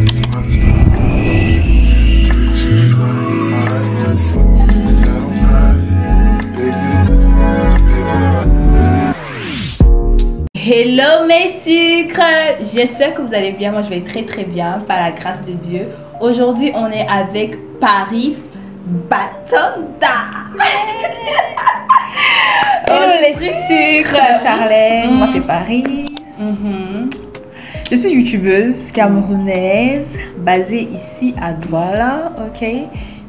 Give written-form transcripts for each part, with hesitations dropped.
Hello mes sucres, j'espère que vous allez bien. Moi je vais très bien par la grâce de Dieu. Aujourd'hui on est avec Paris Batonda. Hello les sucres, Charlène, moi c'est Paris. Je suis youtubeuse camerounaise basée ici à Douala, ok.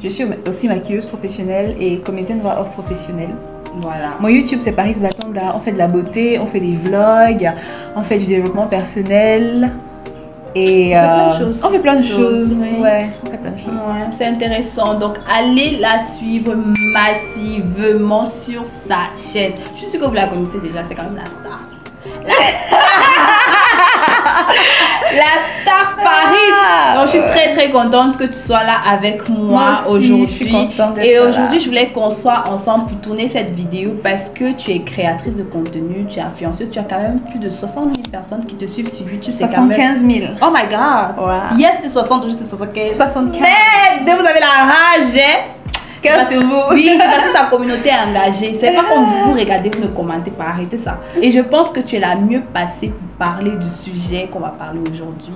Je suis aussi maquilleuse professionnelle et comédienne voix off professionnelle. Voilà. Mon YouTube c'est Paris Batonda, on fait de la beauté, on fait des vlogs, on fait du développement personnel et on fait plein de choses. Oui. Ouais, on fait plein de choses. Ouais, c'est intéressant, donc allez la suivre massivement sur sa chaîne. Je suis sûre que vous la connaissez déjà, c'est quand même la star. La star Paris. Donc je suis très contente que tu sois là avec moi aujourd'hui. Et aujourd'hui je voulais qu'on soit ensemble pour tourner cette vidéo parce que tu es créatrice de contenu, tu es influenceuse, tu as quand même plus de 60 000 personnes qui te suivent sur YouTube. 75 000. Oh my god. Wow. Yes, c'est 60, aujourd'hui c'est 75. 75. Mais vous avez la rage, hein? Cœur sur vous. Oui, parce que sa communauté est engagée. C'est pas comme vous regardez, vous me commentez, pas arrêter ça. Et je pense que tu es la mieux passée pour parler du sujet qu'on va parler aujourd'hui,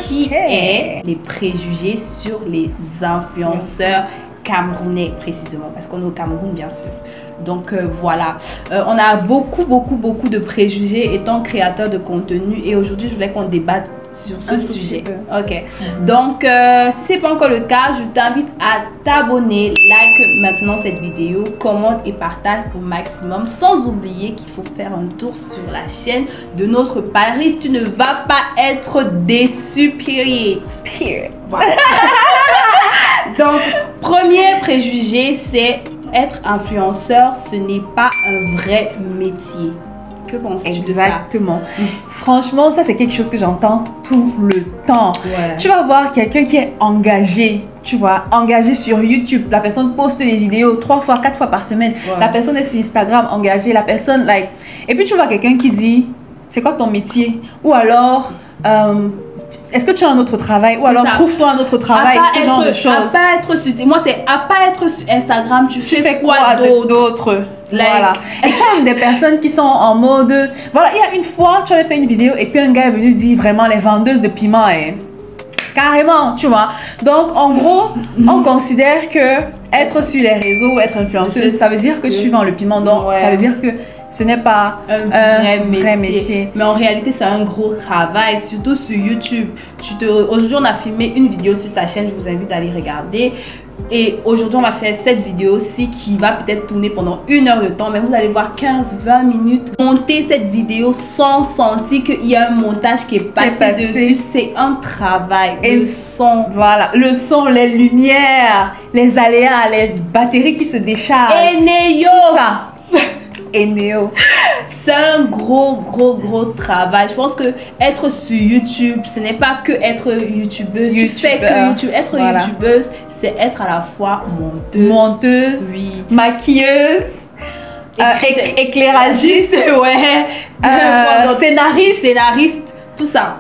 qui est les préjugés sur les influenceurs camerounais précisément, parce qu'on est au Cameroun bien sûr. Donc voilà, on a beaucoup de préjugés étant créateur de contenu et aujourd'hui je voulais qu'on débatte sur ce sujet. Ok. Donc si c'est pas encore le cas, je t'invite à t'abonner, like maintenant cette vidéo, commente et partage au maximum, sans oublier qu'il faut faire un tour sur la chaîne de notre Paris. Tu ne vas pas être déçu, period. Voilà. Donc premier préjugé, c'est être influenceur, ce n'est pas un vrai métier. Que penses-tu de ça? Exactement. Franchement, ça c'est quelque chose que j'entends tout le temps. Ouais. Tu vas voir quelqu'un qui est engagé, tu vois, engagé sur YouTube. La personne poste des vidéos 3 fois, 4 fois par semaine. Ouais. La personne est sur Instagram engagée. La personne like. Et puis tu vois quelqu'un qui dit, c'est quoi ton métier? Ou alors, est-ce que tu as un autre travail? Ou alors trouve-toi un autre travail, ce genre de choses. Moi c'est à pas être sur Instagram, tu fais quoi d'autre? Voilà. Et tu as des personnes qui sont en mode, voilà, il y a une fois tu avais fait une vidéo et puis un gars est venu dire vraiment les vendeuses de piment, hein. Carrément, tu vois. Donc en gros, on considère que être sur les réseaux, être influenceuse, ça veut dire que je suis dans le piment. Donc ça veut dire que ce n'est pas un vrai métier. Mais en réalité, c'est un gros travail, surtout sur YouTube. Aujourd'hui, on a filmé une vidéo sur sa chaîne, je vous invite à aller regarder. Et aujourd'hui, on va faire cette vidéo-ci qui va peut-être tourner pendant 1 heure de temps. Mais vous allez voir 15-20 minutes. Monter cette vidéo sans sentir qu'il y a un montage qui est passé dessus. C'est un travail. Et le son. Voilà, le son, les lumières, les aléas, les batteries qui se déchargent. Et Néo! Tout ça. Et Néo. C'est un gros travail. Je pense que être sur YouTube, ce n'est pas que être youtubeuse. Tu fais que YouTube. Être youtubeuse, c'est être à la fois monteuse, maquilleuse, éclairagiste, scénariste, tout ça.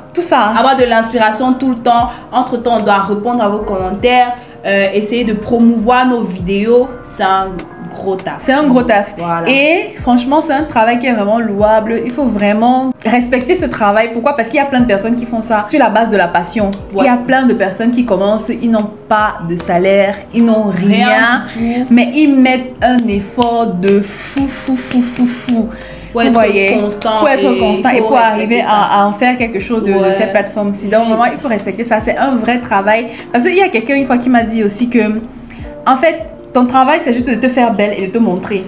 Avoir de l'inspiration tout le temps. Entre temps, on doit répondre à vos commentaires, essayer de promouvoir nos vidéos. C'est un gros taf. C'est un gros taf. Voilà. Et franchement, c'est un travail qui est vraiment louable. Il faut vraiment respecter ce travail. Pourquoi? Parce qu'il y a plein de personnes qui font ça sur la base de la passion. Ouais. Il y a plein de personnes qui commencent, ils n'ont pas de salaire, ils n'ont rien, mais ils mettent un effort de fou. Vous voyez, pour être constant et pour arriver à en faire quelque chose de cette plateforme-ci. Donc, vraiment, il faut respecter ça. C'est un vrai travail. Parce qu'il y a quelqu'un une fois qui m'a dit aussi que, en fait, ton travail, c'est juste de te faire belle et de te montrer.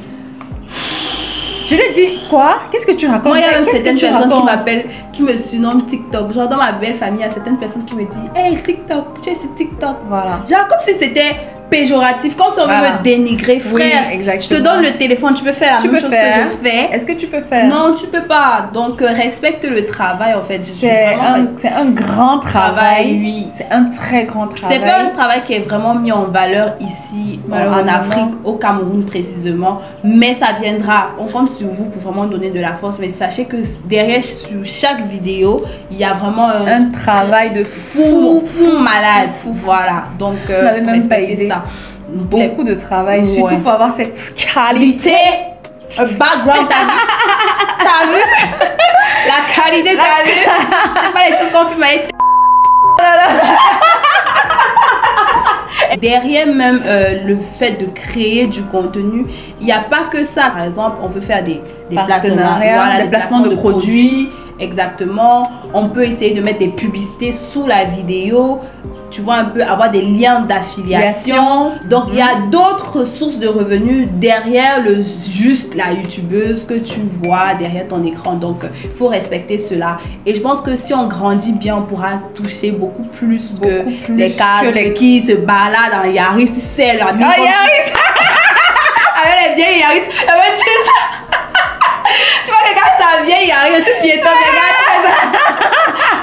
Je lui ai dit, quoi? Qu'est-ce que tu racontes? Moi, il y a certaines personnes qui m'appellent, qui me surnomment TikTok. Genre, dans ma belle famille, il y a certaines personnes qui me disent, hey, TikTok, tu es sur TikTok. Voilà. Genre, comme si c'était péjoratif, quand on veut me dénigrer, frère, je te donne le téléphone, tu peux faire la même chose que je fais. Est-ce que tu peux faire? Non, tu peux pas. Donc, respecte le travail, en fait. C'est un grand travail. Oui. C'est un très grand travail. C'est pas un travail qui est vraiment mis en valeur ici, en Afrique, au Cameroun précisément. Mais ça viendra. On compte sur vous pour vraiment donner de la force. Mais sachez que derrière, sur chaque vidéo, il y a vraiment un travail de fou malade. Voilà. Donc, vous n'avez même pas idée. Beaucoup de travail, surtout pour avoir cette qualité. Un background, t'as vu? La qualité, t'as vu? C'est pas les choses qu'on filme avec. Derrière même le fait de créer du contenu, il n'y a pas que ça. Par exemple, on peut faire des partenariats, des placements de produits. Exactement. On peut essayer de mettre des publicités sous la vidéo. Tu vois, un peu avoir des liens d'affiliation. Donc, il y a d'autres sources de revenus derrière juste la youtubeuse que tu vois derrière ton écran. Donc, il faut respecter cela. Et je pense que si on grandit bien, on pourra toucher beaucoup plus que les cadres qui se baladent en Yaris. C'est la même chose. Yaris. Avec les vieilles Yaris. Tu vois, regarde sa vieille Yaris, ce piéton, regarde.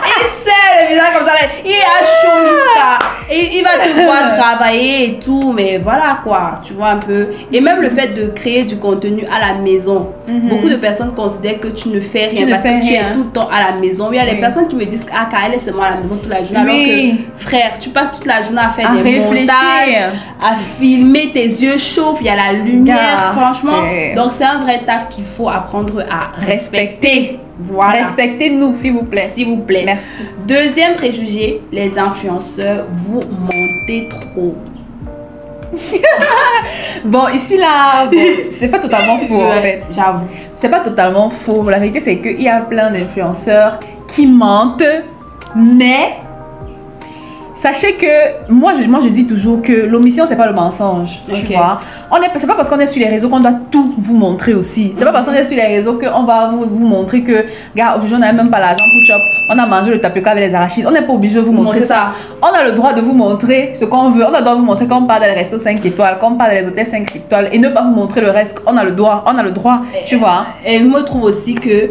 Il sait le visage comme ça, il a chaud jusqu'à. Et il va te voir travailler et tout, mais voilà quoi, tu vois un peu. Et même le fait de créer du contenu à la maison. Beaucoup de personnes considèrent que tu ne fais rien parce que tu es tout le temps à la maison. Il y a des personnes qui me disent ah, Kael est seulement à la maison toute la journée. Alors que frère, tu passes toute la journée à faire des montages, à filmer, tes yeux chauffent, il y a la lumière, franchement. Donc c'est un vrai taf qu'il faut apprendre à respecter. Voilà. Respectez-nous, s'il vous plaît. S'il vous plaît. Merci. Deuxième préjugé, les influenceurs, vous mentez trop. Bon, ici, là, c'est pas totalement faux, en fait. J'avoue. C'est pas totalement faux. La vérité, c'est qu'il y a plein d'influenceurs qui mentent, mais sachez que moi je dis toujours que l'omission c'est pas le mensonge, tu vois. C'est pas parce qu'on est sur les réseaux qu'on doit tout vous montrer aussi. C'est pas parce qu'on est sur les réseaux qu'on va vous montrer que gars, aujourd'hui on n'a même pas l'argent pour chop, on a mangé le tapioca avec les arachides, on n'est pas obligé de vous montrer ça. On a le droit de vous montrer ce qu'on veut, on a le droit de vous montrer qu'on part dans les restos 5 étoiles, qu'on part dans les hôtels 5 étoiles et ne pas vous montrer le reste. On a le droit, tu vois. Et moi je trouve aussi que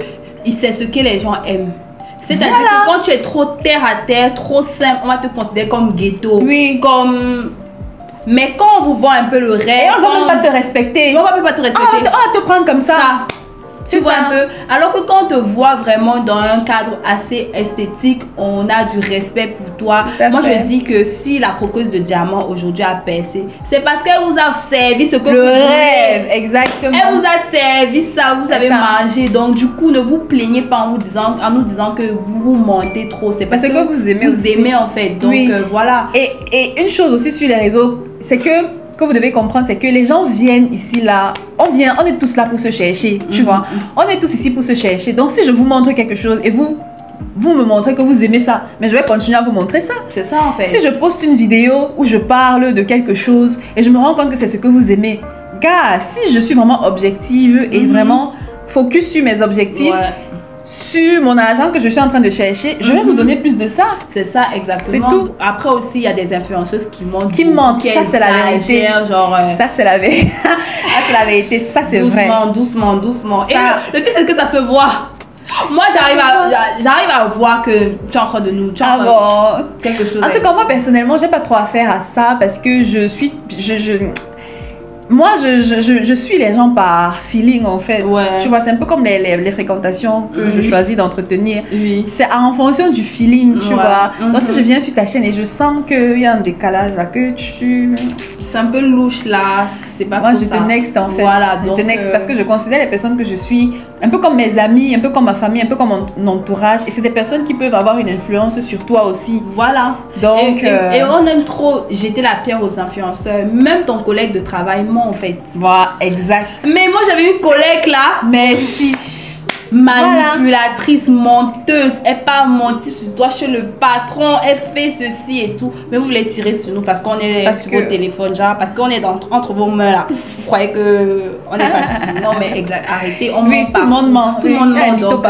c'est ce que les gens aiment. C'est-à-dire que quand tu es trop terre à terre, trop simple, on va te considérer comme ghetto. Oui. Comme... Mais quand on vous voit un peu le reste... Et on ne va même pas te respecter. On va même pas te respecter. On va te prendre comme ça. Tu vois un peu. Alors que quand on te voit vraiment dans un cadre assez esthétique, on a du respect pour toi. Moi, je dis que si la croqueuse de diamant aujourd'hui a percé, c'est parce qu'elle vous a servi ce que le rêve, exactement. Elle vous a servi ça, vous avez mangé. Donc, du coup, ne vous plaignez pas en nous disant que vous mentez trop. C'est parce que vous aimez en fait. Donc, voilà. Et une chose aussi sur les réseaux, c'est que vous devez comprendre, c'est que les gens viennent ici, là, on est tous là pour se chercher, tu vois. On est tous ici pour se chercher. Donc, si je vous montre quelque chose et vous me montrez que vous aimez ça, mais je vais continuer à vous montrer ça. C'est ça, en fait. Si je poste une vidéo où je parle de quelque chose et je me rends compte que c'est ce que vous aimez, gars, si je suis vraiment objective et vraiment focus sur mes objectifs, sur mon argent que je suis en train de chercher, je vais vous donner plus de ça. C'est ça, exactement. C'est tout. Après aussi, il y a des influenceuses qui mentent. Ça, c'est la vérité. Genre, ça, c'est la vérité. Ça, c'est la vérité. Ça, c'est vrai. Doucement. Et le pire, c'est que ça se voit. Moi, j'arrive à voir que tu es en train de nous... quelque chose. En tout cas, moi, personnellement, j'ai pas trop affaire à ça parce que je suis... Moi, je suis les gens par feeling, en fait. Tu vois, c'est un peu comme les fréquentations que je choisis d'entretenir. C'est en fonction du feeling, tu vois. Donc, si je viens sur ta chaîne et je sens qu'il y a un décalage là, que tu... C'est un peu louche là, c'est pas moi, je te next, en fait. Voilà, je te next parce que je considère les personnes que je suis un peu comme mes amis, un peu comme ma famille, un peu comme mon entourage. Et c'est des personnes qui peuvent avoir une influence sur toi aussi. Voilà. Donc... Et on aime trop jeter la pierre aux influenceurs. Même ton collègue de travail en fait. Voilà, exact. Mais moi j'avais une collègue là, merci, manipulatrice, menteuse. Elle pas menti sur toi chez le patron, elle fait ceci et tout. Mais vous voulez tirer sur nous parce qu'on est sur vos téléphones, genre parce qu'on est entre vos mains là. Vous croyez que on est facile? Non mais exact, arrêtez, on ment pas. Tout le monde ment. Tout le monde ment. Donc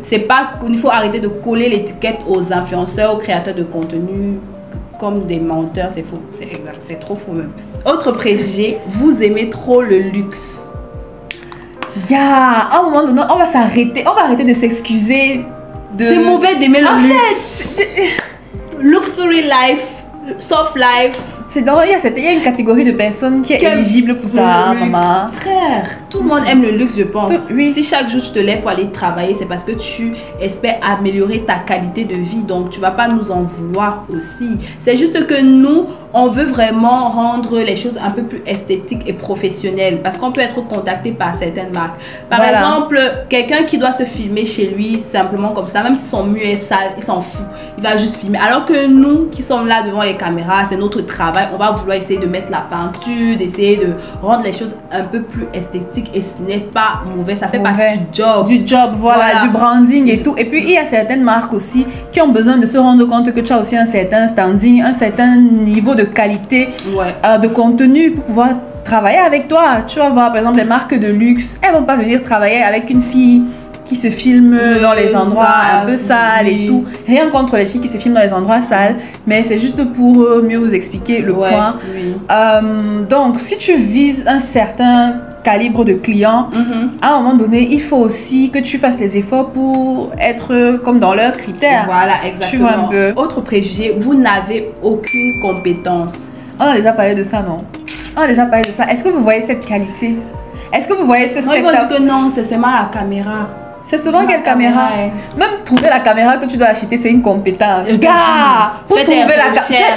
c'est pas qu'il faut arrêter de coller l'étiquette aux influenceurs, aux créateurs de contenu comme des menteurs, c'est faux. C'est exact, c'est trop faux même. Autre préjugé, vous aimez trop le luxe. À un moment donné, on va s'arrêter, on va arrêter de s'excuser. C'est mauvais d'aimer le luxe. Luxury life, soft life. Il y a une catégorie de personnes qui est éligible pour ça, maman. Frère, tout le monde aime le luxe, je pense. Oui. Si chaque jour tu te lèves pour aller travailler, c'est parce que tu espères améliorer ta qualité de vie. Donc, tu vas pas nous en vouloir aussi. C'est juste que nous, on veut vraiment rendre les choses un peu plus esthétiques et professionnelles. Parce qu'on peut être contacté par certaines marques. Par exemple, quelqu'un qui doit se filmer chez lui, simplement comme ça, même si son mur est sale, il s'en fout. Il va juste filmer. Alors que nous, qui sommes là devant les caméras, c'est notre travail. On va vouloir essayer de mettre la peinture, d'essayer de rendre les choses un peu plus esthétiques. Et ce n'est pas mauvais. Ça fait partie du job. Du job, voilà, du branding et tout. Et puis, il y a certaines marques aussi qui ont besoin de se rendre compte que tu as aussi un certain standing, un certain niveau de qualité de contenu pour pouvoir travailler avec toi. Tu vas voir par exemple les marques de luxe, elles vont pas venir travailler avec une fille qui se filme dans les endroits un peu sales et tout. Rien contre les filles qui se filment dans les endroits sales, mais c'est juste pour mieux vous expliquer le point. Donc si tu vises un certain calibre de client, à un moment donné, il faut aussi que tu fasses les efforts pour être comme dans leurs critères. Voilà, exactement. Tu vois un peu. Autre préjugé, vous n'avez aucune compétence. On a déjà parlé de ça, non? On a déjà parlé de ça. Est-ce que vous voyez cette qualité? Est-ce que vous voyez ce setup? Ils vont dire que non, c'est seulement la caméra. C'est souvent quelle caméra? Même trouver la caméra que tu dois acheter, c'est une compétence. Gars, pour trouver la caméra.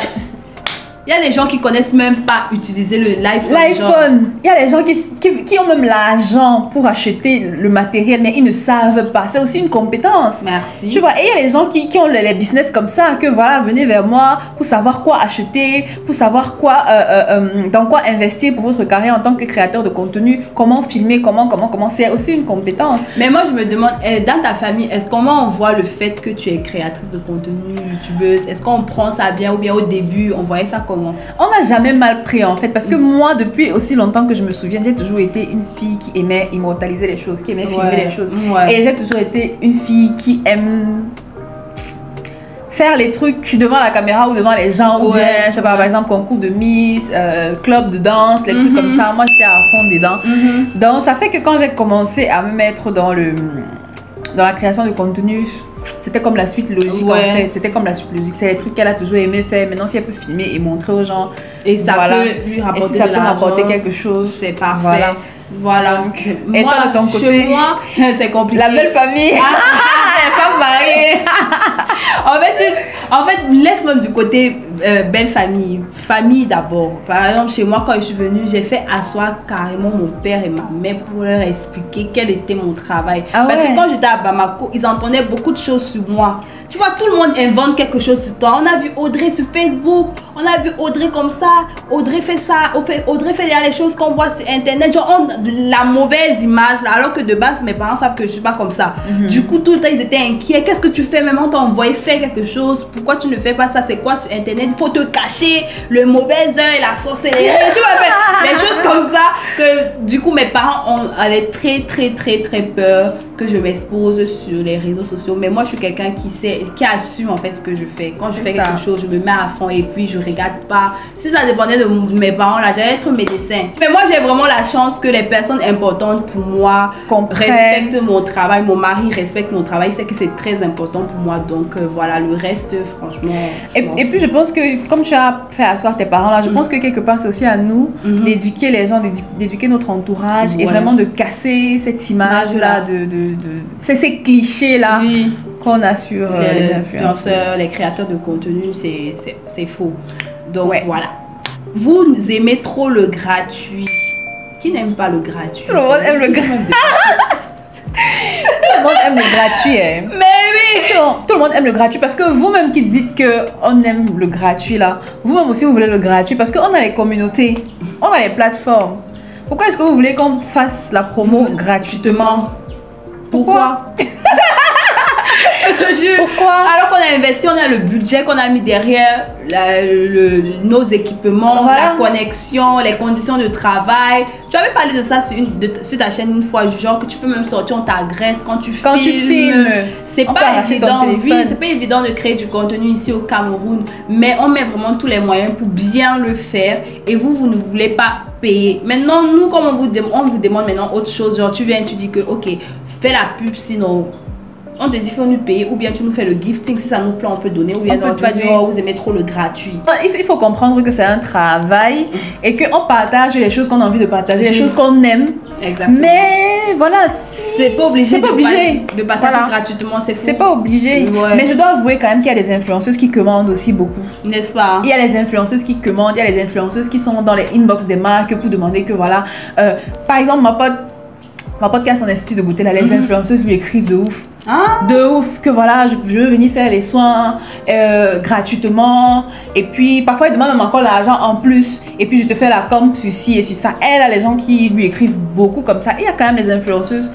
Il y a des gens qui connaissent même pas utiliser l'iPhone. Il y a des gens qui ont même l'argent pour acheter le matériel, mais ils ne savent pas. C'est aussi une compétence. Merci. Tu vois, et il y a des gens qui ont les business comme ça, que voilà, venez vers moi pour savoir quoi acheter, pour savoir quoi, dans quoi investir pour votre carrière en tant que créateur de contenu, comment filmer, comment, c'est aussi une compétence. Mais moi, je me demande, dans ta famille, comment on voit le fait que tu es créatrice de contenu, youtubeuse? Est-ce qu'on prend ça bien ou bien au début, on voyait ça comment? On n'a jamais mal pris en fait, parce que moi, depuis aussi longtemps que je me souviens, j'ai toujours été une fille qui aimait immortaliser les choses, qui aimait filmer les choses. Et j'ai toujours été une fille qui aime faire les trucs devant la caméra ou devant les gens, ou bien, je sais pas, par exemple, concours de Miss, club de danse, les trucs comme ça. Moi, j'étais à fond dedans. Donc, ça fait que quand j'ai commencé à me mettre dans la création de contenu, c'était comme la suite logique en fait. C'était comme la suite logique. C'est les trucs qu'elle a toujours aimé faire. Maintenant, si elle peut filmer et montrer aux gens, et ça peut lui rapporter, et si ça peut rapporter quelque chose, c'est parfait. Voilà. Donc, et moi, toi, de ton côté, chez moi, c'est compliqué. La belle famille. Femme mariée. en fait, laisse-moi du côté belle famille. Famille d'abord. Par exemple, chez moi, quand je suis venue, j'ai fait asseoir carrément mon père et ma mère pour leur expliquer quel était mon travail. Parce que quand j'étais à Bamako, ils entendaient beaucoup de choses sur moi. Tu vois, tout le monde invente quelque chose sur toi. On a vu Audrey sur Facebook. On a vu Audrey comme ça. Audrey fait ça. Audrey fait les choses qu'on voit sur Internet. Genre, la mauvaise image là. Alors que de base, mes parents savent que je suis pas comme ça. Du coup, tout le temps, ils étaient inquiets. Qu'est-ce que tu fais? Même on t'a envoyé faire quelque chose. Pourquoi tu ne fais pas ça? C'est quoi sur Internet? Il faut te cacher. Le mauvais œil, la sorcellerie. Tu vois, les choses comme ça. Que du coup, mes parents avaient très peur que je m'expose sur les réseaux sociaux. Mais moi, je suis quelqu'un qui assume en fait ce que je fais. Quand je fais quelque chose, je me mets à fond et puis je regarde pas. Si ça dépendait de mes parents là, j'allais être médecin. Mais moi, j'ai vraiment la chance que les personnes importantes pour moi respectent mon travail. Mon mari respecte mon travail. C'est que c'est très important pour moi. Donc voilà, le reste, franchement. Et puis je pense que comme tu as fait asseoir tes parents là, je pense que quelque part c'est aussi à nous d'éduquer les gens, d'éduquer notre entourage et vraiment de casser cette image là de ces clichés là qu'on a sur les influenceurs, les créateurs de contenu. C'est faux. Donc voilà. Vous aimez trop le gratuit. Qui n'aime pas le gratuit? Tout le monde aime le gratuit. Tout le monde aime le gratuit. Mais oui. Tout le monde aime le gratuit parce que vous-même qui dites qu'on aime le gratuit là, vous-même aussi vous voulez le gratuit parce qu'on a les communautés, on a les plateformes. Pourquoi est-ce que vous voulez qu'on fasse la promo gratuitement? Pourquoi? Je te jure. Pourquoi? Alors qu'on a investi, on a le budget qu'on a mis derrière nos équipements, la connexion, les conditions de travail. Tu avais parlé de ça sur ta chaîne une fois, genre que tu peux même sortir, on t'agresse quand tu filmes. C'est pas évident, oui, c'est pas évident de créer du contenu ici au Cameroun, mais on met vraiment tous les moyens pour bien le faire et vous ne voulez pas payer. Maintenant, nous, comme on vous demande maintenant autre chose, genre tu viens, tu dis que ok, fais la pub, sinon on te dit faut nous payer, ou bien tu nous fais le gifting, si ça nous plaît on peut donner, ou bien non, tu vas dire oh, vous aimez trop le gratuit. Il faut comprendre que c'est un travail et qu'on partage les choses qu'on a envie de partager, les choses qu'on aime. Exactement. Mais voilà, c'est pas obligé de partager gratuitement, c'est pas obligé. Ouais. Mais je dois avouer quand même qu'il y a des influenceuses qui commandent aussi beaucoup. N'est-ce pas? Il y a les influenceuses qui commandent, il y a les influenceuses qui sont dans les inbox des marques pour demander que voilà, par exemple ma podcast en institut de beauté, là, les influenceuses lui écrivent de ouf. De ouf, que voilà, je veux venir faire les soins gratuitement. Et puis parfois il demande même encore l'argent en plus. Et puis je te fais la com sur ci et sur ça. Elle a les gens qui lui écrivent beaucoup comme ça. Et il y a quand même les influenceuses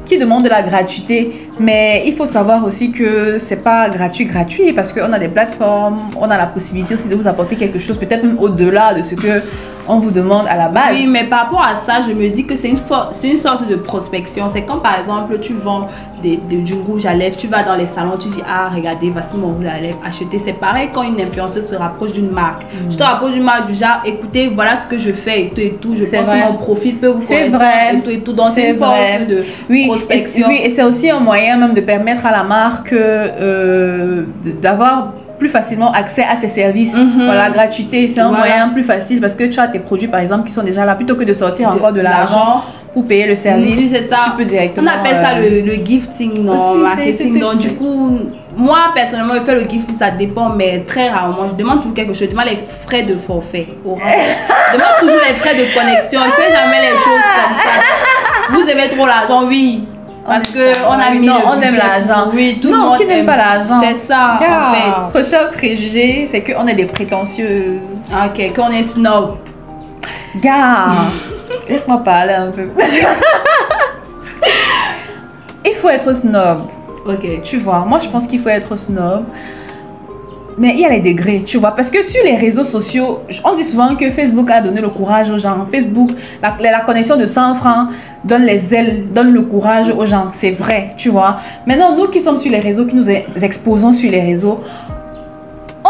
qui demandent de la gratuité. Mais il faut savoir aussi que c'est pas gratuit parce qu'on a des plateformes, on a la possibilité aussi de vous apporter quelque chose, peut-être même au-delà de ce que on vous demande à la base. Oui, mais par rapport à ça, je me dis que c'est une sorte de prospection. C'est comme par exemple, tu vends du rouge à lèvres, tu vas dans les salons, tu dis ah regardez, voici mon rouge à lèvres, achetez. C'est pareil quand une influenceuse se rapproche d'une marque. Tu te rapproches d'une marque du genre, écoutez, voilà ce que je fais et tout. Je pense que mon profil peut vous correspondre et tout. Donc c'est une forme de prospection. Oui, et c'est aussi un moyen même de permettre à la marque d'avoir plus facilement accès à ces services. Voilà, gratuité, c'est un moyen plus facile parce que tu as tes produits par exemple qui sont déjà là, plutôt que de sortir encore de l'argent pour payer le service. Oui, c'est ça. Tu peux directement. On appelle ça le gifting, non, marketing. Donc du coup, moi personnellement, je fais le gifting, ça dépend, mais très rarement. Je demande toujours quelque chose. Je demande les frais de forfait. Je demande toujours les frais de connexion. Je fais jamais les choses comme ça. Vous aimez trop l'argent, oui. Parce qu'on a mis on aime l'argent. Oui, tout non, qui n'aime pas l'argent? C'est ça, en fait. Prochain préjugé, c'est qu'on est des prétentieuses. Ok, qu'on est snob. Gars, laisse-moi parler un peu. Il faut être snob. Ok. Tu vois, moi je pense qu'il faut être snob. Mais il y a les degrés, tu vois, parce que sur les réseaux sociaux, on dit souvent que Facebook a donné le courage aux gens. Facebook, la connexion de 100 francs donne les ailes, donne le courage aux gens. C'est vrai, tu vois. Maintenant, nous qui sommes sur les réseaux, qui nous exposons sur les réseaux,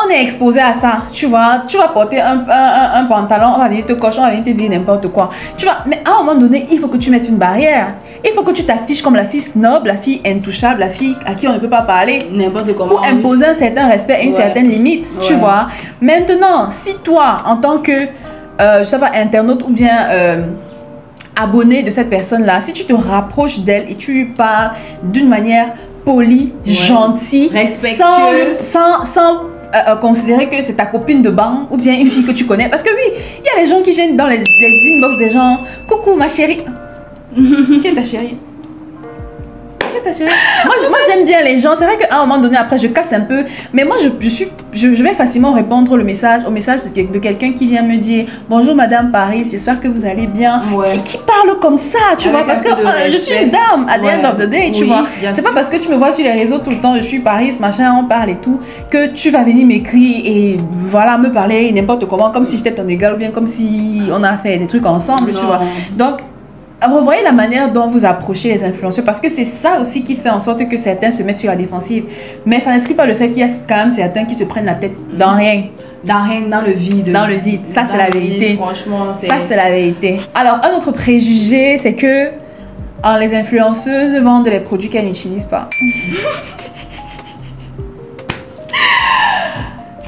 on est exposé à ça, tu vois. Tu vas porter un pantalon, on va venir te cocher, on va venir te dire n'importe quoi. Tu vois, mais à un moment donné, il faut que tu mettes une barrière. Il faut que tu t'affiches comme la fille snob, la fille intouchable, la fille à qui on ne peut pas parler. N'importe comment. Pour imposer un certain respect et une certaine limite, tu vois. Maintenant, si toi, en tant que, je sais pas, internaute ou bien abonné de cette personne-là, si tu te rapproches d'elle et tu lui parles d'une manière polie, gentille, respectueuse, sans considérer que c'est ta copine de banc ou bien une fille que tu connais. Parce que oui, il y a les gens qui viennent dans les inbox des gens. Coucou ma chérie. Qui est ta chérie? Qui est ta chérie? Moi j'aime bien les gens. C'est vrai qu'à un moment donné, après je casse un peu. Mais moi je vais facilement répondre au message de quelqu'un qui vient me dire bonjour madame Paris, j'espère que vous allez bien. Qui parle comme ça, tu vois. Parce que je suis une dame à the end of the day, tu vois. C'est pas parce que tu me vois sur les réseaux tout le temps, je suis Paris, machin, on parle et tout, que tu vas venir m'écrire et voilà, me parler n'importe comment, comme si j'étais ton égal ou bien comme si on a fait des trucs ensemble, tu vois. Donc, revoyez la manière dont vous approchez les influenceurs parce que c'est ça aussi qui fait en sorte que certains se mettent sur la défensive. Mais ça n'exclut pas le fait qu'il y a quand même certains qui se prennent la tête dans rien. Dans rien, dans le vide. Dans le vide, ça c'est la vérité. Franchement, ça c'est la vérité. Alors, un autre préjugé, c'est que les influenceuses vendent les produits qu'elles n'utilisent pas.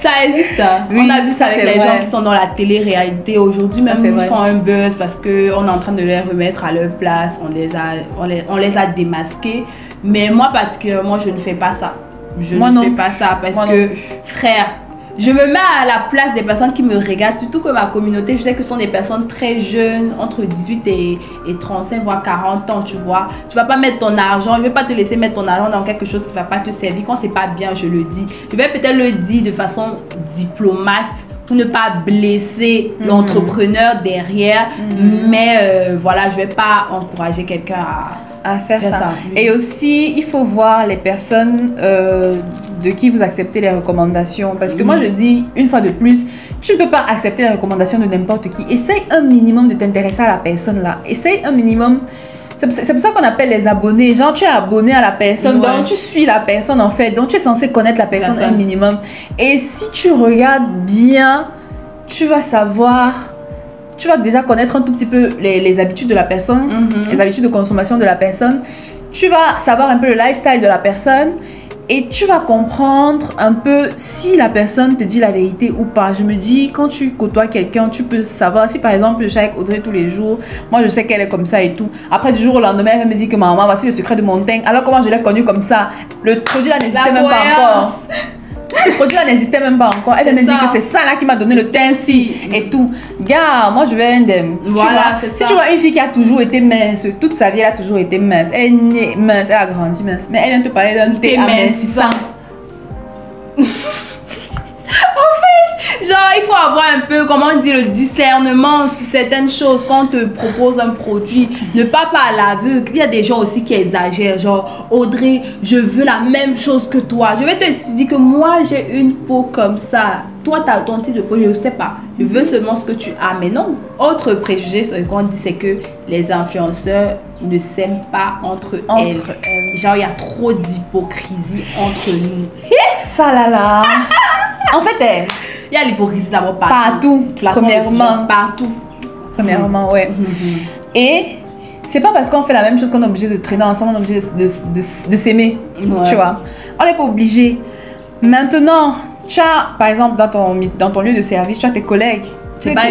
Ça existe, hein. Oui, on a vu ça avec les gens qui sont dans la télé-réalité. Aujourd'hui, même ils font un buzz parce qu'on est en train de les remettre à leur place. On les a démasqués. Mais moi, particulièrement, je ne fais pas ça. Je ne fais pas ça parce que, frère, je me mets à la place des personnes qui me regardent, surtout que ma communauté, je sais que ce sont des personnes très jeunes, entre 18 et 35, voire 40 ans, tu vois. Tu vas pas mettre ton argent, je vais pas te laisser mettre ton argent dans quelque chose qui va pas te servir. Quand c'est pas bien, je le dis. Je vais peut-être le dire de façon diplomate pour ne pas blesser l'entrepreneur derrière. Mais voilà, je vais pas encourager quelqu'un à faire ça. Oui. Et aussi, il faut voir les personnes de qui vous acceptez les recommandations. Parce que moi, je dis, une fois de plus, tu ne peux pas accepter les recommandations de n'importe qui. Essaye un minimum de t'intéresser à la personne là. Essaye un minimum. C'est pour ça qu'on appelle les abonnés. Genre, tu es abonné à la personne, Ouais. donc tu suis la personne en fait. Donc, tu es censé connaître la personne un minimum. Et si tu regardes bien, tu vas savoir... Tu vas déjà connaître un tout petit peu les habitudes de la personne, les habitudes de consommation de la personne. Tu vas savoir un peu le lifestyle de la personne et tu vas comprendre un peu si la personne te dit la vérité ou pas. Je me dis, quand tu côtoies quelqu'un, tu peux savoir si par exemple je suis avec Audrey tous les jours, moi je sais qu'elle est comme ça et tout. Après du jour au lendemain, elle me dit que maman, voici le secret de mon teint. Alors comment je l'ai connue comme ça? Le produit là n'existait même pas encore. Le produit là n'existait même pas encore. Elle me dit que c'est ça là qui m'a donné le teint-ci et tout. Gars, moi je veux un dem. Voilà, si tu vois une fille qui a toujours été mince, toute sa vie elle a toujours été mince. Elle est née mince, elle a grandi mince. Mais elle vient te parler d'un thé amincissant. Genre, il faut avoir un peu, comment on dit, le discernement sur certaines choses quand on te propose un produit. Ne pas à l'aveugle. Il y a des gens aussi qui exagèrent. Genre, Audrey, je veux la même chose que toi. Je vais te dire que moi, j'ai une peau comme ça. Toi, tu as ton type de peau, je ne sais pas. Je veux seulement ce que tu as. Mais non. Autre préjugé, ce qu'on dit, c'est que les influenceurs ne s'aiment pas entre elles. Genre, il y a trop d'hypocrisie entre nous. Ça là. En fait, il y a l'hypocrisie d'abord partout. Premièrement. Partout. Premièrement, ouais. Et c'est pas parce qu'on fait la même chose qu'on est obligé de traîner ensemble, on est obligé de s'aimer. Tu vois. On n'est pas obligé. Maintenant, tu as, par exemple, dans ton lieu de service, tu as tes collègues.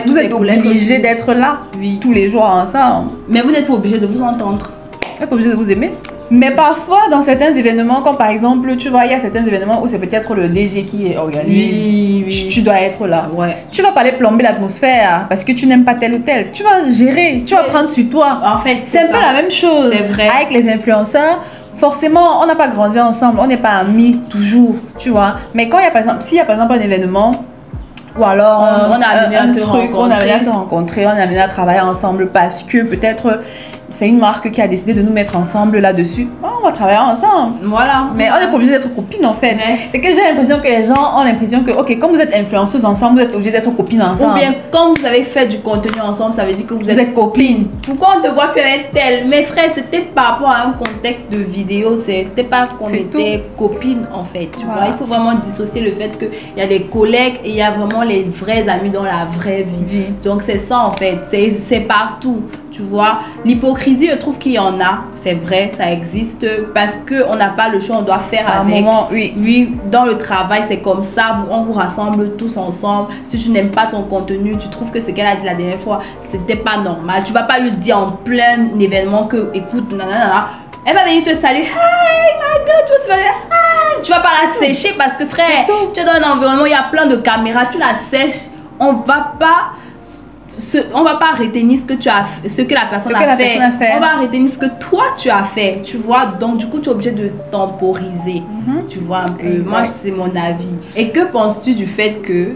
Vous êtes obligés d'être là tous les jours ensemble. Mais vous n'êtes pas obligé de vous entendre. Vous n'êtes pas obligé de vous aimer. Mais parfois, dans certains événements, comme par exemple, tu vois, il y a certains événements où c'est peut-être le DG qui organise. Tu dois être là. Tu vas pas aller plomber l'atmosphère parce que tu n'aimes pas tel ou tel. Tu vas gérer, tu vas prendre sur toi. En fait, c'est un peu la même chose avec les influenceurs. Forcément, on n'a pas grandi ensemble, on n'est pas amis toujours, tu vois. Mais quand il y a par exemple, s'il y a par exemple un événement, ou alors on a amené à se rencontrer, on a amené à travailler ensemble parce que peut-être c'est une marque qui a décidé de nous mettre ensemble là-dessus. On va travailler ensemble. Voilà. Mais on n'est pas obligé d'être copines en fait. C'est que j'ai l'impression que les gens ont l'impression que, ok, quand vous êtes influenceuses ensemble, vous êtes obligés d'être copines ensemble. Ou bien quand vous avez fait du contenu ensemble, ça veut dire que vous êtes copines. Pourquoi on te voit plus avec tel? Mes frères, c'était par rapport à un contexte de vidéo. C'était pas qu'on était copines en fait. Tu vois, il faut vraiment dissocier le fait qu'il y a des collègues et il y a vraiment les vrais amis dans la vraie vie. Donc c'est ça en fait. C'est partout. Tu vois, l'hypocrisie, je trouve qu'il y en a, c'est vrai, ça existe parce qu'on n'a pas le choix, on doit faire avec. Un moment, oui, dans le travail, c'est comme ça, on vous rassemble tous ensemble. Si tu n'aimes pas ton contenu, tu trouves que ce qu'elle a dit la dernière fois, c'était pas normal. Tu vas pas lui dire en plein événement que, écoute, nanana, elle va venir te saluer, hi my god, tu vas pas la sécher parce que frère, tu es dans un environnement, il y a plein de caméras, tu la sèches, on va pas retenir ce que tu as fait, ce que la personne a fait. On va retenir ce que toi tu as fait, tu vois. Donc du coup tu es obligé de temporiser, tu vois un peu. Moi c'est mon avis. Et que penses-tu du fait que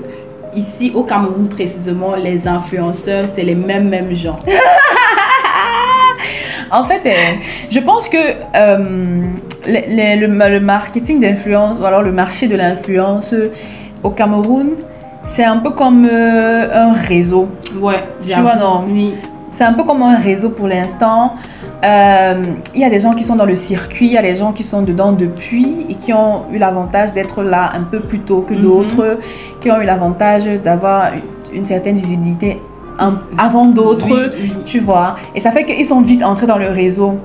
ici au Cameroun précisément les influenceurs c'est les mêmes gens? En fait, je pense que le marketing d'influence ou alors le marché de l'influence au Cameroun, c'est un peu comme un réseau. Ouais, tu vois, non? Oui. C'est un peu comme un réseau pour l'instant. Il y a des gens qui sont dans le circuit, il y a des gens qui sont dedans depuis et qui ont eu l'avantage d'être là un peu plus tôt que d'autres, qui ont eu l'avantage d'avoir une certaine visibilité avant d'autres, tu vois. Et ça fait qu'ils sont vite entrés dans le réseau.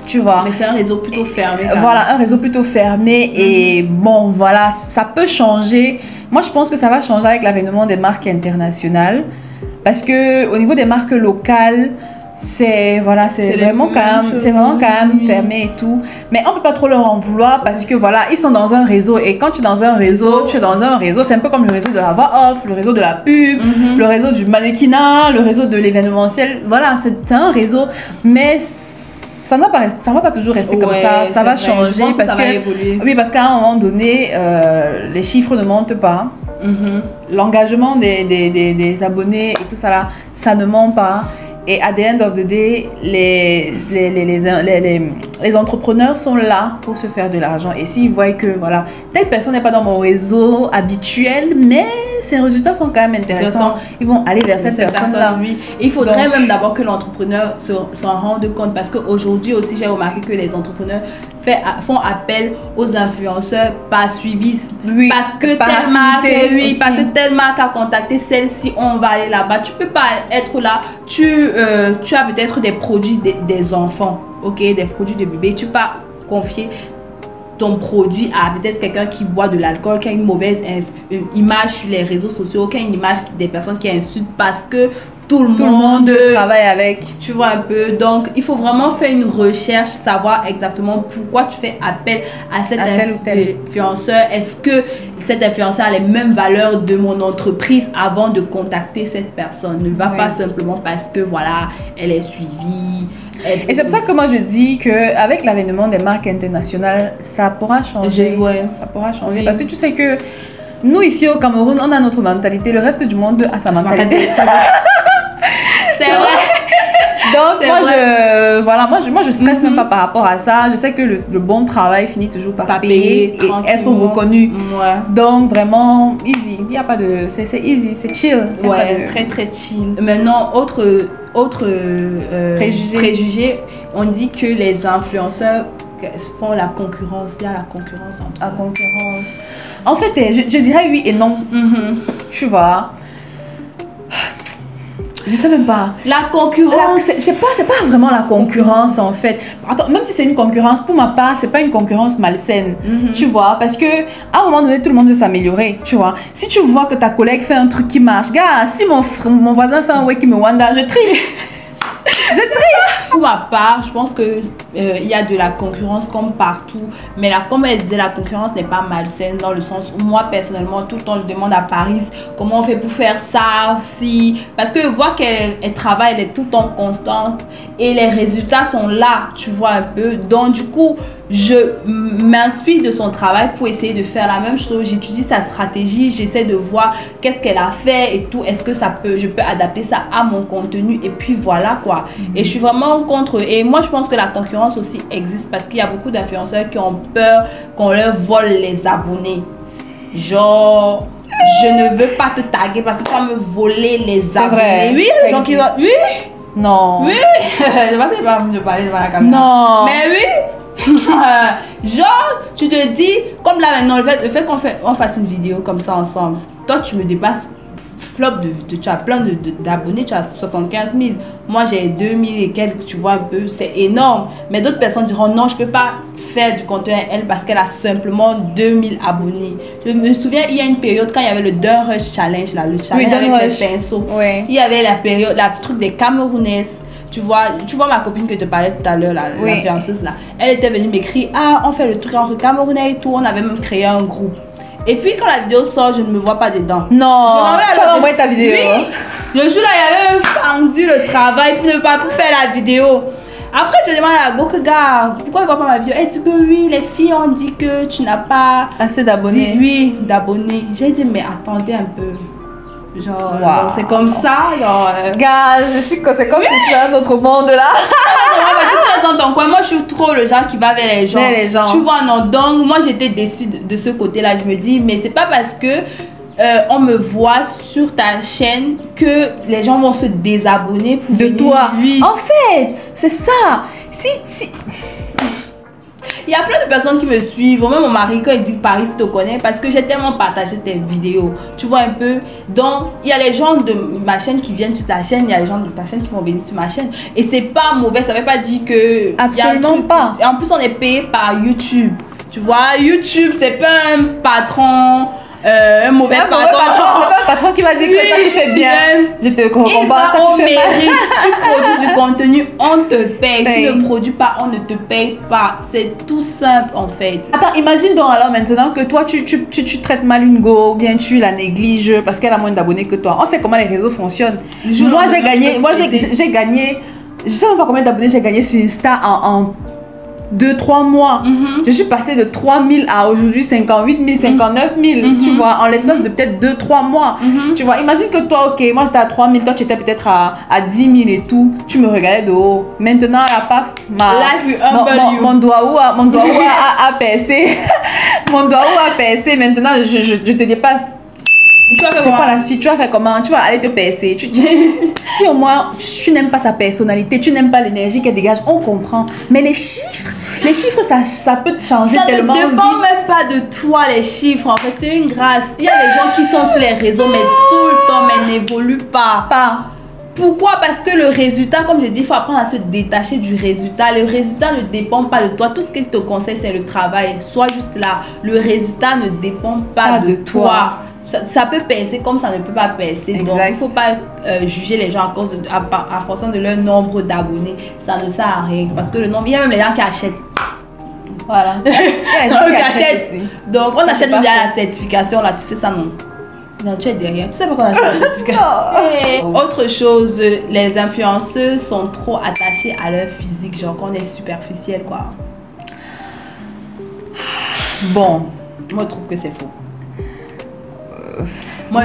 Tu vois. Mais c'est un réseau plutôt fermé. Voilà, un réseau plutôt fermé. Et bon, voilà, ça peut changer. Moi, je pense que ça va changer avec l'avènement des marques internationales. Parce que au niveau des marques locales, c'est vraiment quand même fermé et tout. Mais on peut pas trop leur en vouloir parce que voilà, ils sont dans un réseau. Et quand tu es dans un réseau, c'est un peu comme le réseau de la voix off, le réseau de la pub, le réseau du mannequinat, le réseau de l'événementiel. Voilà, c'est un réseau. Mais ça va pas toujours rester comme ça. Ça va changer parce que parce qu'à un moment donné, les chiffres ne montent pas. L'engagement des abonnés et tout ça là, ça ne ment pas. Et at the end of the day, les entrepreneurs sont là pour se faire de l'argent. Et s'ils voient que voilà, telle personne n'est pas dans mon réseau habituel, mais ses résultats sont quand même intéressants, ils vont aller vers cette personne-là. Oui. Et il faudrait même d'abord que l'entrepreneur s'en rende compte, parce qu'aujourd'hui aussi, j'ai remarqué que les entrepreneurs font appel aux influenceurs par suivi. Oui, parce que telle marque a contacté celle-ci, on va aller là-bas. Tu peux pas être là. Tu as peut-être des produits des enfants, ok, des produits de bébé. Tu peux pas confier ton produit à peut-être quelqu'un qui boit de l'alcool, qui a une mauvaise image sur les réseaux sociaux, qui a une image des personnes qui insultent parce que tout le monde travaille avec. Tu vois un peu. Donc, il faut vraiment faire une recherche, savoir exactement pourquoi tu fais appel à cet influenceur. Est-ce que cet influenceur a les mêmes valeurs de mon entreprise avant de contacter cette personne? Ne va pas simplement parce que, voilà, elle est suivie. Et c'est pour ça que moi je dis qu'avec l'avènement des marques internationales, ça pourra changer. Ça pourra changer. Parce que tu sais que nous, ici au Cameroun, on a notre mentalité. Le reste du monde a sa mentalité. C'est vrai. Donc moi je stresse même pas par rapport à ça. Je sais que le bon travail finit toujours par payer et être reconnu. Donc vraiment easy. Il y a pas de c'est easy, c'est chill. Très très chill. Maintenant autre préjugé, on dit que les influenceurs font la concurrence. Il y a la concurrence entre eux. En fait, je dirais oui et non. Tu vois. Je sais même pas. La concurrence. C'est pas vraiment la concurrence en fait. Attends, même si c'est une concurrence, pour ma part, c'est pas une concurrence malsaine. Tu vois, parce que à un moment donné, tout le monde veut s'améliorer. Tu vois, si tu vois que ta collègue fait un truc qui marche, gars, si mon voisin fait un Weki me Wanda, je triche. Je triche. Pour ma part, je pense que il y a de la concurrence comme partout, mais là, comme elle disait, la concurrence n'est pas malsaine dans le sens où moi personnellement tout le temps je demande à Paris comment on fait pour faire ça aussi, parce que je vois qu'elle travaille, elle est tout le temps constante et les résultats sont là, tu vois un peu. Donc du coup je m'inspire de son travail pour essayer de faire la même chose. J'étudie sa stratégie, j'essaie de voir qu'est-ce qu'elle a fait et tout, est-ce que je peux adapter ça à mon contenu, et puis voilà quoi. Et je suis vraiment contre. Et moi je pense que la concurrence aussi existe parce qu'il y a beaucoup d'influenceurs qui ont peur qu'on leur vole les abonnés. Genre, je ne veux pas te taguer parce que tu vas me voler les abonnés. Vrai, oui, les gens qui ont... Oui. Non. Oui. Je pense que je vais pas me parler devant la caméra. Non. Mais oui. Genre, tu te dis, comme là maintenant, le fait qu'on fasse une vidéo comme ça ensemble, toi tu me dépasses. Flop tu as plein d'abonnés, tu as 75 000, moi j'ai 2000 et quelques, tu vois un peu, c'est énorme. Mais d'autres personnes diront non, je peux pas faire du contenu à elle parce qu'elle a simplement 2000 abonnés. Je me souviens, il y a une période quand il y avait le Dun Rush Challenge là, le challenge avec les pinceaux. Il y avait la période, la truc des Camerounaises. Tu vois ma copine que je te parlais tout à l'heure, l'influenceuse là, elle était venue m'écrire, ah on fait le truc entre Camerounais et tout, on avait même créé un groupe. Et puis quand la vidéo sort, je ne me vois pas dedans. Non, tu vas envoyer ta vidéo. Oui. Le jour là, il y avait fendu le travail pour faire la vidéo. Après, je demande à la go que gars, pourquoi il ne voit pas ma vidéo? Elle dit que oui, les filles ont dit que tu n'as pas assez d'abonnés. Oui, d'abonnés. J'ai dit, mais attendez un peu. Genre, c'est comme ça. Gars, je suis que c'est comme si c'était un autre monde là. Tu es dans ton coin. Moi, je suis trop le genre qui va vers les gens. Tu vois, non. Donc, moi, j'étais déçue de ce côté-là. Je me dis, mais c'est pas parce que on me voit sur ta chaîne que les gens vont se désabonner pour de toi. Oui. En fait, c'est ça. Si. Il y a plein de personnes qui me suivent, même mon mari quand il dit Paris te connaît, parce que j'ai tellement partagé tes vidéos, tu vois un peu. Donc il y a les gens de ma chaîne qui viennent sur ta chaîne, il y a les gens de ta chaîne qui vont venir sur ma chaîne, et c'est pas mauvais, ça veut pas dire que absolument pas. Et en plus on est payé par YouTube, tu vois. YouTube c'est pas un patron, un mauvais patron. C'est pas un patron qui va dire que ça tu fais bien, je te récompense, ça tu fais mal. Tu produis du contenu, on te paye. Tu ne produis pas, on ne te paye pas. C'est tout simple en fait. Attends, imagine donc alors maintenant que toi tu traites mal une go, ou bien tu la négliges parce qu'elle a moins d'abonnés que toi. On sait comment les réseaux fonctionnent. Moi j'ai gagné, je sais même pas combien d'abonnés j'ai gagné sur Insta en 2-3 mois. Je suis passée de 3000 à aujourd'hui 58 000, 59 000, tu vois, en l'espace de peut-être 2-3 mois. Tu vois, imagine que toi, ok, moi j'étais à 3000, toi tu étais peut-être à 10 000 et tout, tu me regardais de haut. Maintenant, la paf, mon doigt où a percé, mon doigt où a percé, maintenant je te dépasse. C'est quoi la suite? Tu vas faire comment? Tu vas aller te percer. Puis au moins, tu n'aimes pas sa personnalité, tu n'aimes pas l'énergie qu'elle dégage, on comprend. Mais les chiffres, ça peut te changer tellement vite. Ça ne dépend même pas de toi, les chiffres. En fait, c'est une grâce. Il y a des gens qui sont sur les réseaux, mais tout le temps, mais n'évoluent pas. Pourquoi? Parce que le résultat, comme je dis, il faut apprendre à se détacher du résultat. Le résultat ne dépend pas de toi. Tout ce qu'il te conseille, c'est le travail. Sois juste là. Le résultat ne dépend pas de toi. Ça peut percer comme ça ne peut pas percer. Exact. Donc, il ne faut pas juger les gens à fonction de leur nombre d'abonnés. Ça ne sert à rien. Parce que le nombre, il y a même les gens qui achètent. Voilà. Il y a les gens qui achètent. Donc, on achète même la certification là. Tu sais ça, non? Non, tu es derrière. Tu sais pas qu'on achète la certification. Autre chose, les influenceurs sont trop attachés à leur physique. Genre qu'on est superficiel, quoi. Bon. Moi, je trouve que c'est faux. Moi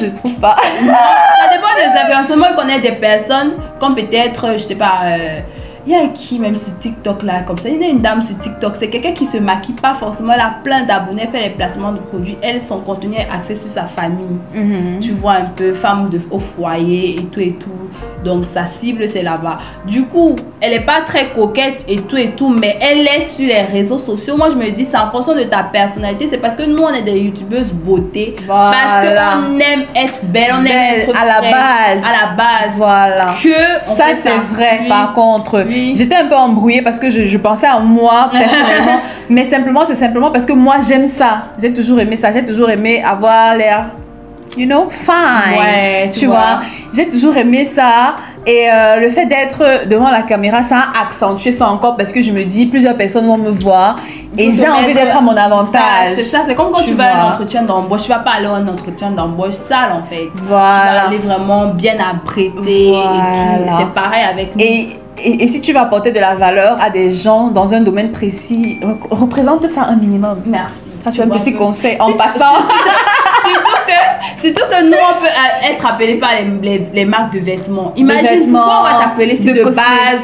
je trouve pas. Ça dépend des influenceurs. Moi, je connais des personnes comme peut-être, je sais pas, il y a qui même sur TikTok là, comme ça. Il y a une dame sur TikTok, c'est quelqu'un qui se maquille pas forcément. Elle a plein d'abonnés, fait les placements de produits. Elle, son contenu est axé sur sa famille. Tu vois un peu, femme au foyer et tout. Donc sa cible c'est là-bas. Du coup, elle est pas très coquette et tout, mais elle est sur les réseaux sociaux. Moi je me dis c'est en fonction de ta personnalité. C'est parce que nous on est des youtubeuses beauté. Voilà. Parce qu'on aime être belle, on aime être à la base. Voilà. Que ça c'est vrai par contre. Oui. J'étais un peu embrouillée parce que je pensais à moi personnellement. Mais c'est simplement parce que moi j'aime ça. J'ai toujours aimé ça. J'ai toujours aimé avoir l'air, you know, fine. Ouais, tu vois. J'ai toujours aimé ça. Et le fait d'être devant la caméra, ça a accentué ça encore parce que je me dis, plusieurs personnes vont me voir et j'ai envie d'être à mon avantage. C'est ça, c'est comme quand tu vas à un entretien d'embauche. Tu vas pas aller à un entretien d'embauche sale en fait. Voilà. Tu vas aller vraiment bien apprêter et tout. C'est pareil avec nous. Et si tu vas apporter de la valeur à des gens dans un domaine précis, représente ça un minimum. Merci. Ça, c'est un petit conseil en passant. Surtout que nous, on peut être appelés par les marques de vêtements. Imagine pourquoi on va t'appeler si de base,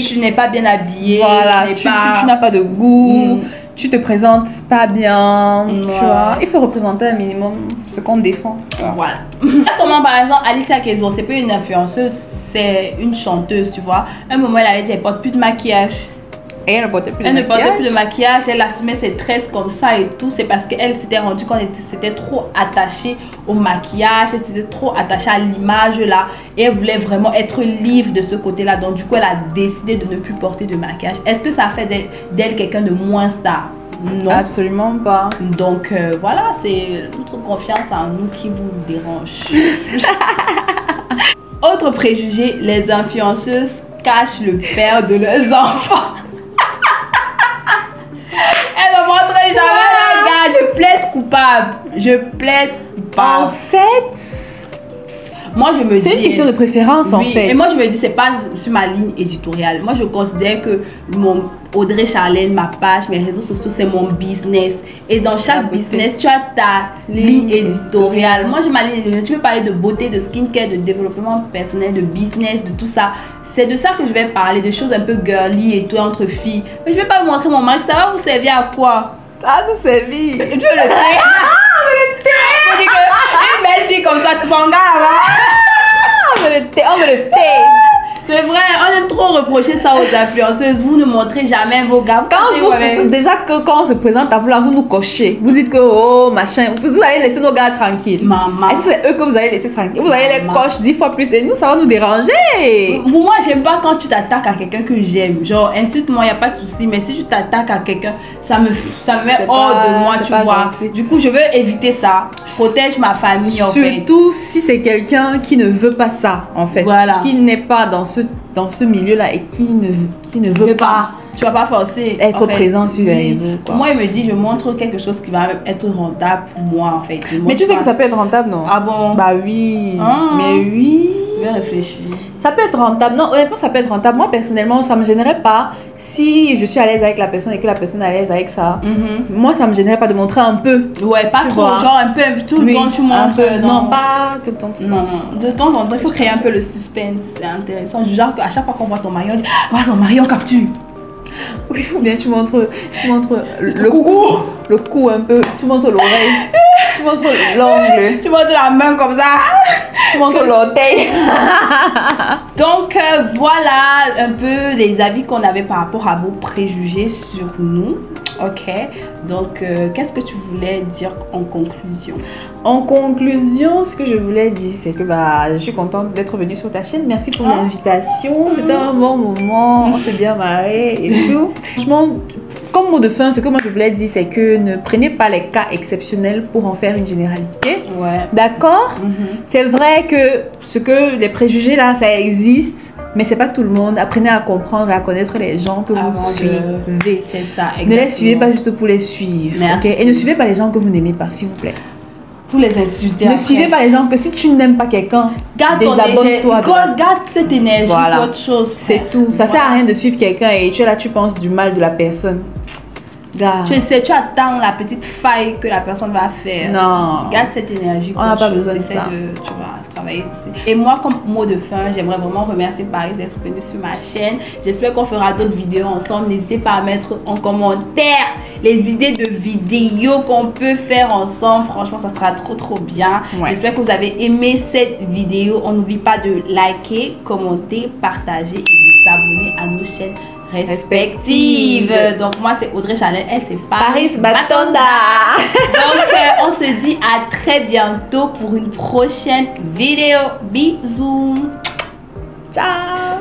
tu n'es pas bien habillé. Voilà, tu n'as pas de goût. Tu te présentes pas bien. Tu vois, il faut représenter un minimum ce qu'on défend. Voilà. Comment par exemple, Alicia Keys, c'est pas une influenceuse, c'est une chanteuse, tu vois. À un moment, elle avait dit, elle porte plus de maquillage. Et elle ne portait plus de maquillage. Elle assumait ses tresses comme ça et tout. C'est parce qu'elle s'était rendue qu'on s'était trop attaché au maquillage. Elle s'était trop attachée à l'image là. Et elle voulait vraiment être libre de ce côté-là. Donc du coup, elle a décidé de ne plus porter de maquillage. Est-ce que ça fait d'elle quelqu'un de moins star? Non. Absolument pas. Donc voilà, c'est notre confiance en nous qui vous dérange. Autre préjugé, les influenceuses cachent le père de leurs enfants. Elle ne montrait jamais la gars. Je plaide coupable. En fait, moi je me dis, c'est une question de préférence en fait. Et moi je me dis, c'est pas sur ma ligne éditoriale. Moi je considère que mon Audrey Charlène, ma page, mes réseaux sociaux, c'est mon business. Et dans chaque business, tu as ta ligne éditoriale. Moi j'ai ma ligne éditoriale. Tu peux parler de beauté, de skincare, de développement personnel, de business, de tout ça. C'est de ça que je vais parler, de choses un peu girly et tout entre filles. Mais je vais pas vous montrer mon mari. Ça va vous servir à quoi? À nous servir. Tu veux le thé? Le thé. On dit que une belle fille comme ça, c'est son gars là-bas. On veut le thé, on veut le thé. C'est vrai, on aime trop reprocher ça aux influenceuses. Vous ne montrez jamais vos gars. Déjà que quand on se présente à vous là, vous nous cochez. Vous dites que oh machin, vous allez laisser nos gars tranquilles. Maman. Est-ce que c'est eux que vous allez laisser tranquilles? Vous allez les cocher 10 fois plus et nous, ça va nous déranger. Moi, j'aime pas quand tu t'attaques à quelqu'un que j'aime. Genre, insulte-moi, il n'y a pas de souci. Mais si tu t'attaques à quelqu'un, ça me met hors de moi, tu vois. Gentil. Du coup, je veux éviter ça. Je protège ma famille en fait. Surtout si c'est quelqu'un qui ne veut pas ça en fait. Voilà. Qui n'est pas dans ce milieu-là et qui ne veut pas. Tu vas pas forcer être présent sur les réseaux. Quoi. Moi, il me dit, je montre quelque chose qui va être rentable pour moi, en fait. Mais tu sais que ça peut être rentable, non? Ah bon? Bah oui. Mais oui. vais réfléchir. Ça peut être rentable. Non, honnêtement, ça peut être rentable. Moi, personnellement, ça me gênerait pas si je suis à l'aise avec la personne et que la personne est à l'aise avec ça. Moi, ça me gênerait pas de montrer un peu. Ouais, pas tu trop. vois. Genre un peu tout le temps, tu montres. Non, pas tout le temps. Non. De temps en temps, il faut créer un peu le suspense. C'est intéressant. Genre qu'à chaque fois qu'on voit ton mari, on dit « Ah, son mari, on capture !» Oui, ou bien tu montres le cou un peu, tu montres l'oreille, tu montres l'ongle, Tu montres la main comme ça. tu montres l'orteil. Donc voilà un peu les avis qu'on avait par rapport à vos préjugés sur nous. Ok, donc qu'est-ce que tu voulais dire en conclusion? En conclusion, ce que je voulais dire, c'est que je suis contente d'être venue sur ta chaîne. Merci pour l'invitation. C'était un bon moment, on s'est bien marré et tout. Franchement, comme mot de fin, ce que moi je voulais dire, c'est que ne prenez pas les cas exceptionnels pour en faire une généralité. Ouais. D'accord? C'est vrai que les préjugés là, ça existe, mais c'est pas tout le monde. Apprenez à comprendre et à connaître les gens que vous suivez. C'est ça, exactement. Ne les suivez pas juste pour les suivre. Merci. Okay? Et ne suivez pas les gens que vous n'aimez pas, s'il vous plaît. Pour les insulter. Ne suivez pas les gens que si tu n'aimes pas quelqu'un, désabonne-toi. Garde cette énergie pour autre chose. C'est tout. Ça sert à rien de suivre quelqu'un et tu es là, tu penses du mal de la personne. Tu sais, tu attends la petite faille que la personne va faire. Non. Garde cette énergie. On n'a pas besoin de ça. Tu vas travailler dessus. Et moi, comme mot de fin, j'aimerais vraiment remercier Paris d'être venu sur ma chaîne. J'espère qu'on fera d'autres vidéos ensemble. N'hésitez pas à mettre en commentaire les idées de vidéos qu'on peut faire ensemble. Franchement, ça sera trop bien. Ouais. J'espère que vous avez aimé cette vidéo. On n'oublie pas de liker, commenter, partager et de s'abonner à nos chaînes respectives. Donc moi c'est Audrey Chanel, elle c'est Paris Batonda. Donc on se dit à très bientôt pour une prochaine vidéo. Bisous. Ciao.